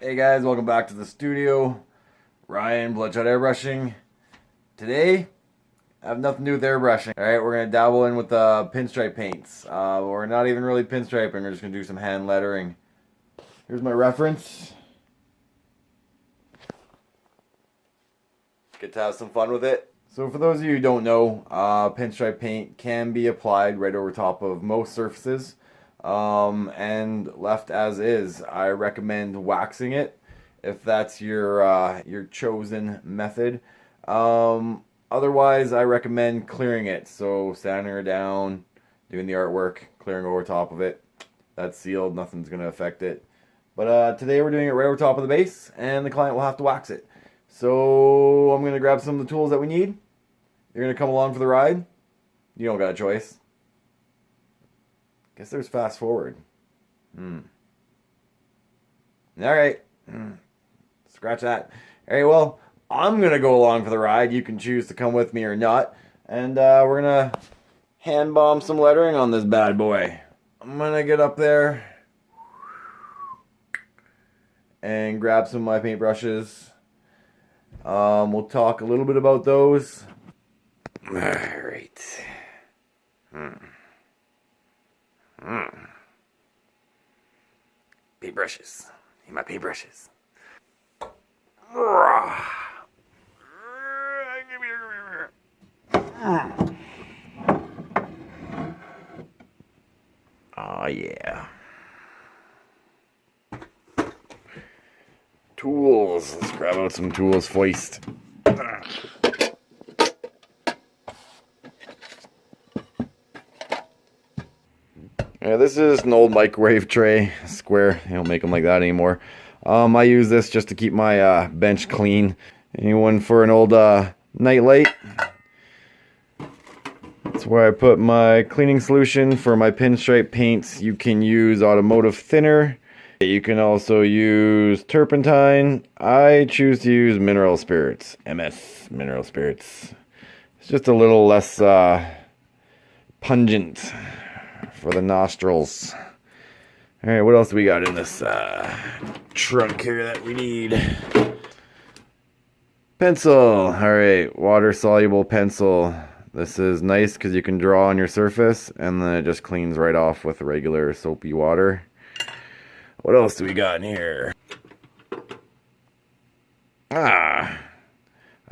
Hey guys, welcome back to the studio. Ryan, BloodShot Airbrushing. Today, I have nothing to do with airbrushing. Alright, we're going to dabble in with pinstripe paints. We're not even really pinstriping, we're just going to do some hand lettering. Here's my reference. Get to have some fun with it. So for those of you who don't know, pinstripe paint can be applied right over top of most surfaces. And left as is. I recommend waxing it if that's your chosen method. Otherwise, I recommend clearing it. So sanding her down, doing the artwork, clearing over top of it. That's sealed. Nothing's going to affect it. But today we're doing it right over top of the base, and the client will have to wax it. So I'm going to grab some of the tools that we need. You're going to come along for the ride. You don't got a choice. Guess there's fast forward. Alright. Scratch that. Alright, well, I'm going to go along for the ride. You can choose to come with me or not. And we're going to hand bomb some lettering on this bad boy. I'm going to get up there and grab some of my paintbrushes. We'll talk a little bit about those. Alright. Paintbrushes. Need my paintbrushes. Oh yeah. Tools. Let's grab out some tools first. Yeah, this is an old microwave tray, square. They don't make them like that anymore. I use this just to keep my bench clean. Anyone for an old nightlight? That's where I put my cleaning solution for my pinstripe paints. You can use automotive thinner. You can also use turpentine. I choose to use mineral spirits. MS mineral spirits. It's just a little less pungent for the nostrils. Alright, what else do we got in this trunk here that we need? Pencil. Alright, water soluble pencil. This is nice because you can draw on your surface and then it just cleans right off with regular soapy water. What else do we got in here? I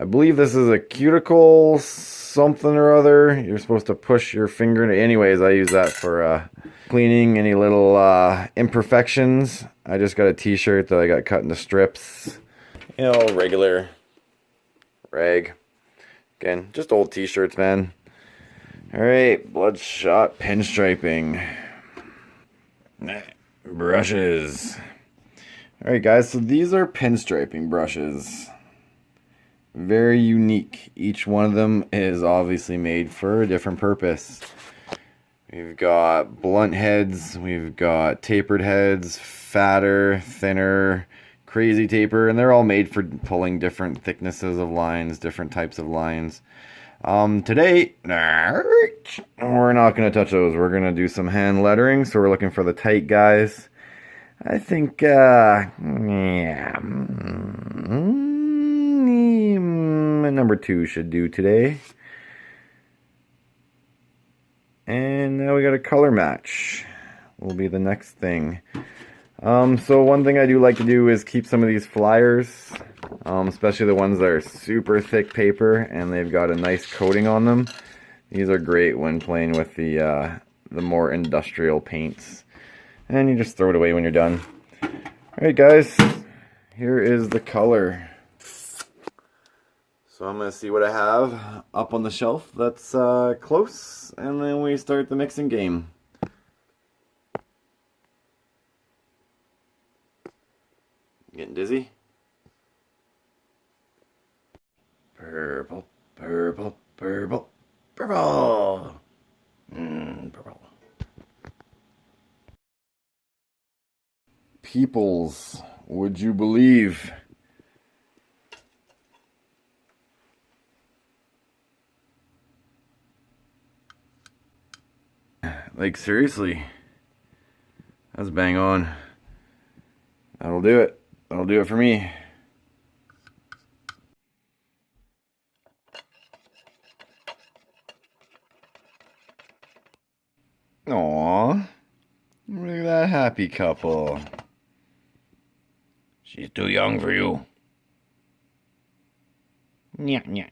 believe this is a cuticle something or other. You're supposed to push your finger into. Anyways, I use that for cleaning any little imperfections. I just got a t-shirt that I got cut into strips. You know, regular rag. Again, just old t-shirts, man. Alright, BloodShot pinstriping. Brushes. Alright guys, so these are pinstriping brushes. Very unique. Each one of them is obviously made for a different purpose. We've got blunt heads, we've got tapered heads, fatter, thinner, crazy taper, and they're all made for pulling different thicknesses of lines, different types of lines. Today, we're not going to touch those. We're going to do some hand lettering, so we're looking for the tight guys. I think, number 2 should do today. And now we got a color match. Will be the next thing. So one thing I do like to do is keep some of these flyers, especially the ones that are super thick paper and they've got a nice coating on them. These are great when playing with the more industrial paints. And you just throw it away when you're done. Alright guys, here is the color. So I'm going to see what I have up on the shelf that's close, and then we start the mixing game. Getting dizzy? Purple, purple, purple, purple. Purple. Peoples, would you believe? Like, seriously. That's bang on. That'll do it. That'll do it for me. Aww. Look at that happy couple. She's too young for you. Yeah, yeah,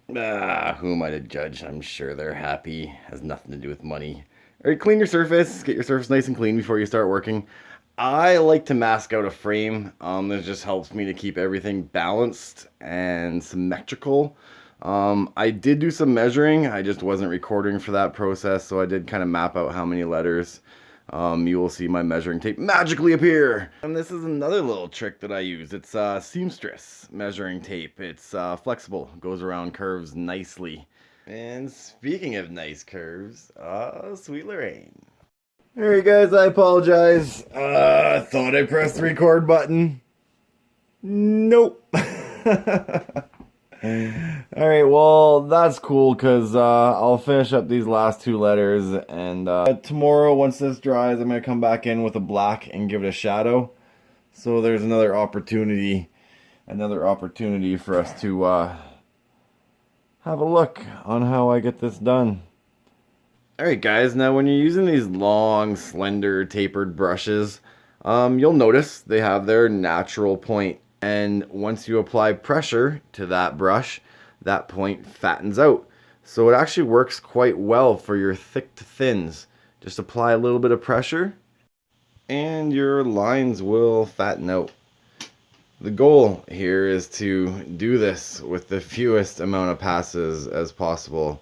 yeah. Who am I to judge? I'm sure they're happy. Has nothing to do with money. Alright, clean your surface. Get your surface nice and clean before you start working. I like to mask out a frame. This just helps me to keep everything balanced and symmetrical. I did do some measuring. I just wasn't recording for that process, so I did kind of map out how many letters. You will see my measuring tape magically appear. And this is another little trick that I use. It's seamstress measuring tape. It's flexible, goes around curves nicely. And speaking of nice curves, sweet Lorraine. Alright guys, I apologize. Thought I pressed the record button. Nope. Alright, well, that's cool because I'll finish up these last two letters, and tomorrow, once this dries, I'm going to come back in with a black and give it a shadow. So there's another opportunity for us to have a look on how I get this done. Alright guys, now when you're using these long, slender, tapered brushes, you'll notice they have their natural point. And once you apply pressure to that brush, that point fattens out. So it actually works quite well for your thick to thins. Just apply a little bit of pressure and your lines will fatten out. The goal here is to do this with the fewest amount of passes as possible.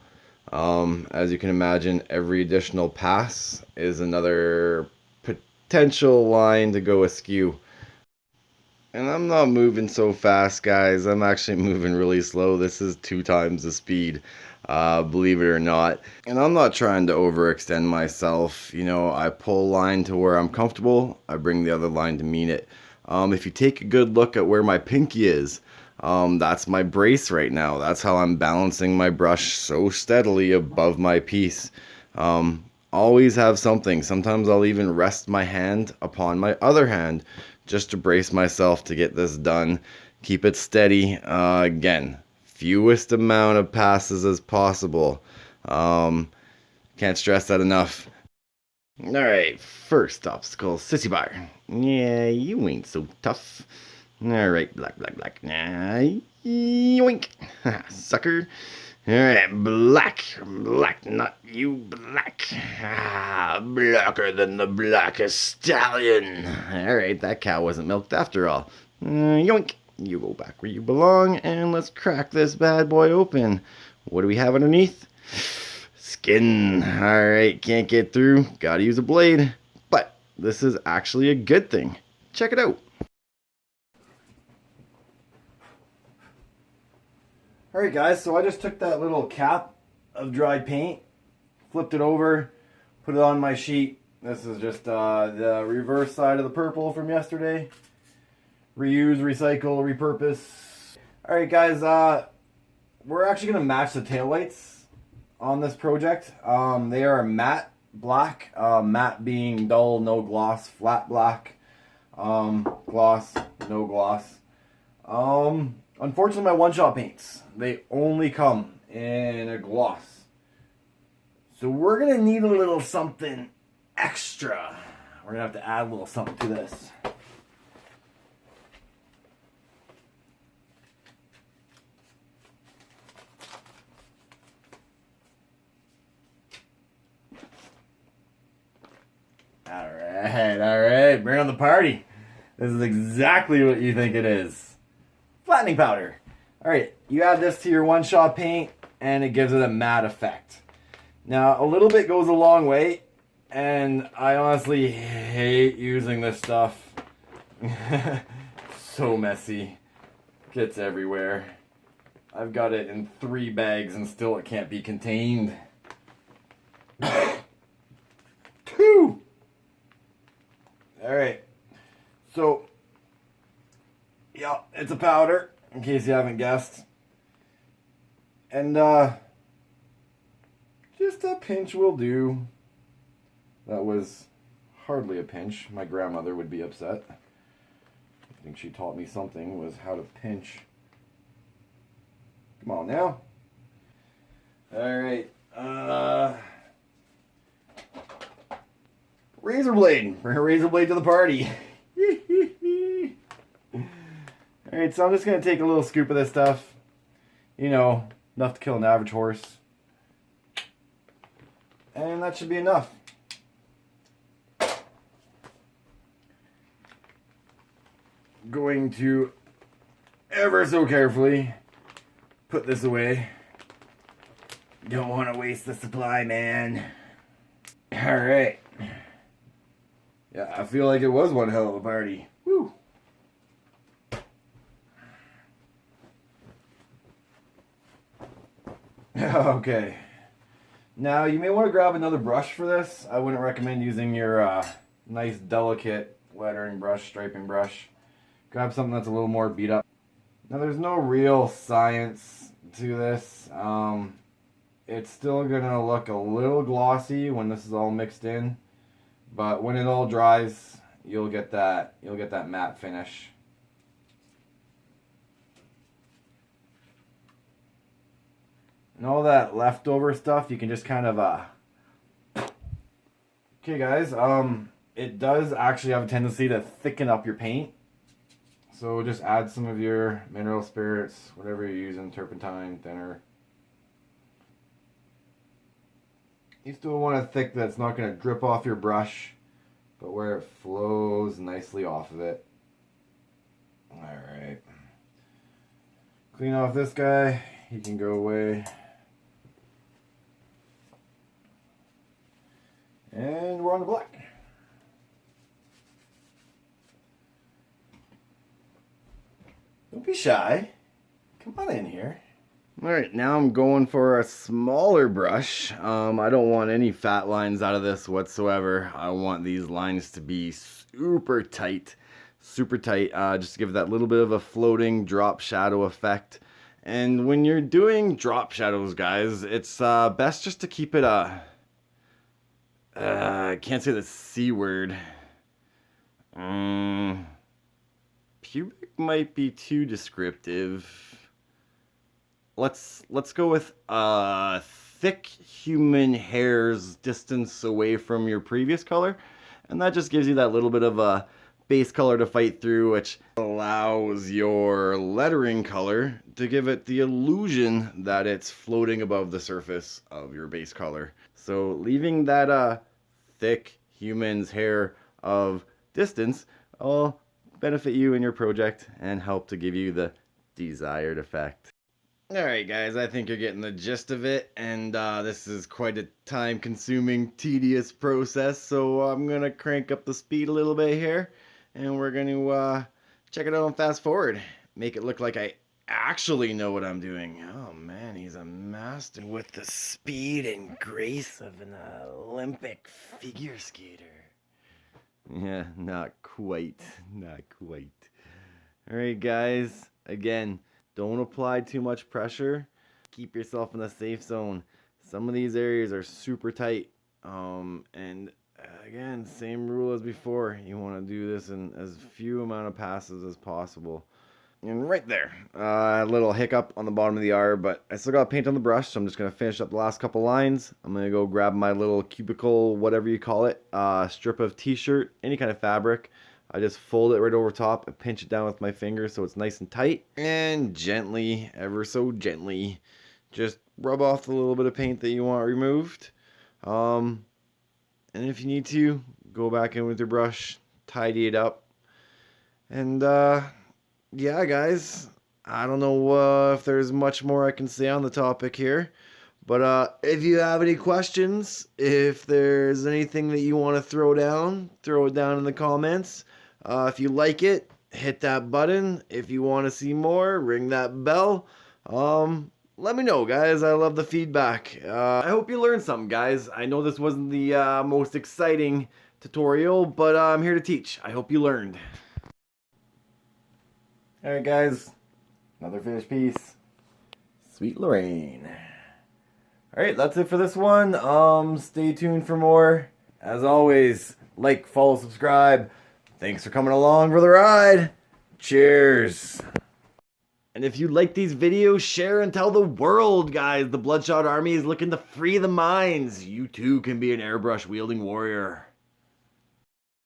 As you can imagine, every additional pass is another potential line to go askew. And I'm not moving so fast, guys. I'm actually moving really slow. This is 2 times the speed, believe it or not. And I'm not trying to overextend myself. You know, I pull a line to where I'm comfortable. I bring the other line to meet it. If you take a good look at where my pinky is, that's my brace right now. That's how I'm balancing my brush so steadily above my piece. Always have something. Sometimes I'll even rest my hand upon my other hand just to brace myself to get this done. Keep it steady. Again, fewest amount of passes as possible. Can't stress that enough. Alright, first obstacle, sissy bar. Yeah, you ain't so tough. Alright, black, black, black. Nah, yoink. Sucker. Alright, black, black, not you, black. Blacker than the blackest stallion. Alright, that cow wasn't milked after all. Yoink. You go back where you belong, and let's crack this bad boy open. What do we have underneath? Skin. Alright, can't get through. Gotta use a blade. But this is actually a good thing. Check it out. Alright guys, so I just took that little cap of dried paint, flipped it over, put it on my sheet. This is just the reverse side of the purple from yesterday. Reuse, recycle, repurpose. Alright guys, we're actually going to match the taillights on this project. They are matte black, matte being dull, no gloss, flat black, gloss, no gloss. Unfortunately, my one-shot paints, they only come in a gloss. So we're going to need a little something extra. We're going to have to add a little something to this. Alright, bring on the party. This is exactly what you think it is. Flattening powder. Alright, you add this to your one-shot paint and it gives it a matte effect. Now, a little bit goes a long way, and I honestly hate using this stuff. So messy. Gets everywhere. I've got it in 3 bags and still it can't be contained. 2! Alright, so yeah, it's a powder, in case you haven't guessed. And, just a pinch will do. That was hardly a pinch. My grandmother would be upset. I think she taught me something, was how to pinch. Come on now. Alright. Razor blade. Bring a razor blade to the party. Alright, so I'm just going to take a little scoop of this stuff. You know, enough to kill an average horse. And that should be enough. Going to ever so carefully put this away. Don't want to waste the supply, man. Alright. Yeah, I feel like it was one hell of a party. Woo! Okay. Now, you may want to grab another brush for this. I wouldn't recommend using your nice, delicate lettering brush, striping brush. Grab something that's a little more beat up. Now, there's no real science to this. It's still going to look a little glossy when this is all mixed in. But when it all dries, you'll get that matte finish. And all that leftover stuff, you can just kind of Okay, guys, it does actually have a tendency to thicken up your paint. So just add some of your mineral spirits, whatever you're using, turpentine, thinner. You still want it thick that it's not going to drip off your brush, but where it flows nicely off of it. Alright. Clean off this guy. He can go away. And we're on the black. Don't be shy. Come on in here. Alright, now I'm going for a smaller brush. I don't want any fat lines out of this whatsoever. I want these lines to be super tight. Super tight, just to give it that little bit of a floating drop shadow effect. And when you're doing drop shadows, guys, it's best just to keep it I can't say the C word. Pubic might be too descriptive. Let's go with thick human hair's distance away from your previous color, and that just gives you that little bit of a base color to fight through, which allows your lettering color to give it the illusion that it's floating above the surface of your base color. So leaving that thick human's hair of distance will benefit you in your project and help to give you the desired effect. Alright guys, I think you're getting the gist of it, and this is quite a time-consuming, tedious process, so I'm going to crank up the speed a little bit here, and we're going to check it out on fast forward. Make it look like I actually know what I'm doing. Oh man, he's a master with the speed and grace of an Olympic figure skater. Yeah, not quite. Not quite. Alright guys, again, don't apply too much pressure. Keep yourself in a safe zone. Some of these areas are super tight. And again, same rule as before. You want to do this in as few amount of passes as possible. And right there, a little hiccup on the bottom of the R, but I still got paint on the brush, so I'm just going to finish up the last couple lines. I'm going to go grab my little cubicle, whatever you call it, strip of t-shirt, any kind of fabric. I just fold it right over top and pinch it down with my finger so it's nice and tight. And gently, ever so gently, just rub off the little bit of paint that you want removed. And if you need to, go back in with your brush, tidy it up. And yeah, guys, I don't know if there's much more I can say on the topic here. But if you have any questions, if there's anything that you want to throw it down in the comments. If you like it, hit that button. If you want to see more, ring that bell. Let me know, guys. I love the feedback. I hope you learned something, guys. I know this wasn't the most exciting tutorial, but I'm here to teach. I hope you learned. Alright, guys. Another finished piece. Sweet Lorraine. Alright, that's it for this one. Stay tuned for more. As always, like, follow, subscribe. Thanks for coming along for the ride. Cheers! And if you like these videos, share and tell the world, guys. The BloodShot army is looking to free the minds. You too can be an airbrush wielding warrior.